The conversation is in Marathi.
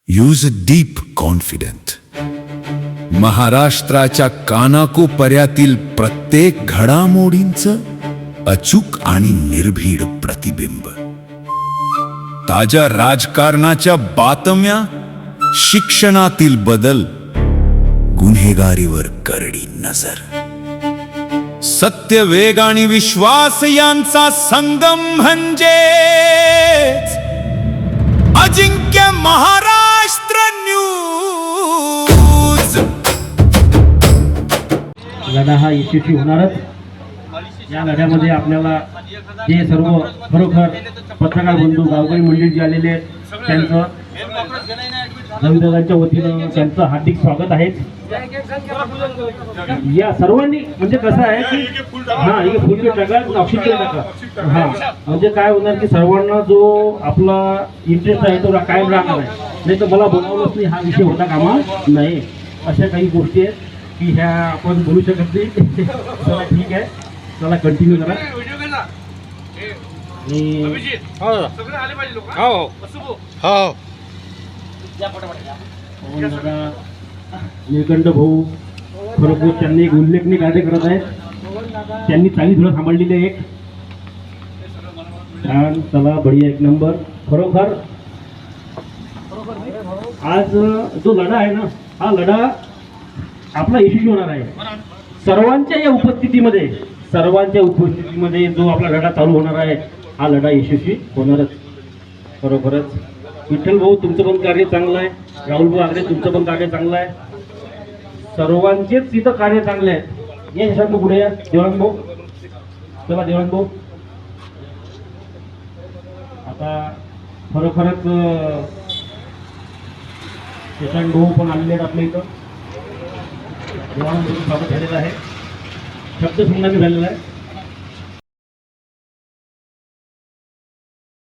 Use deep confident. महाराष्ट्राच्या कानाकोपर्यातील प्रत्येक घडामोडींचं अचूक आणि निर्भीड प्रतिबिंब. ताज्या राजकारणाच्या बातम्या, शिक्षणातील बदल, गुन्हेगारीवर करडी नजर. सत्य, वेग आणि विश्वास यांचा संगम म्हणजे अजिंक्य महाराष्ट्र न्यूज. लढा हा यशस्वी होणारच. या लढ्यामध्ये आपल्याला जे सर्व खरोखर पत्रकार बंधू, गावकरी मंडळी जे आलेले आहेत त्यांचं रविदादांच्या वतीनं त्यांचं हार्दिक स्वागत आहे. या सर्वांनी म्हणजे कसं आहे की हां हे फुलके टाका, ऑक्सिजन टाका. हां म्हणजे काय होणार की सर्वांना जो आपला इंटरेस्ट आहे तो कायम राहणार आहे. नाही तर मला बोलावलंच नाही हा विषय होता कामा नाही. अशा काही गोष्टी आहेत की ह्या आपण बोलू शकत नाही. चला ठीक आहे, चला कंटिन्यू करा. निळकंठ भाऊ खरोखर त्यांनी एक उल्लेखनीय कार्य करत आहेत. त्यांनी चांगली धुळं सांभाळलेली आहे. एक छान, चला बढिया, एक नंबर. खरोखर आज जो लढा आहे ना, हा लढा आपला यशस्वी होणार आहे. सर्वांच्या उपस्थितीमध्ये जो आपला लढा चालू होणार आहे हा लढा यशस्वी होणारच. खरोखरच विठ्ठल भाऊ तुमचं पण कार्य चांगलं आहे. राहुल भाऊ आगरे तुमचं पण कार्य चांगलं आहे. सर्वांचेच इथं कार्य चांगले आहे. या यशांत पुढे या. देवान भाऊ, चला देवान भाऊ. आता खरोखरच यशांत भाऊ पण आलेले आहेत आपल्या इथं. देवान भाऊ स्वागत झालेलं आहे. शब्द संग्रामी झालेला आहे.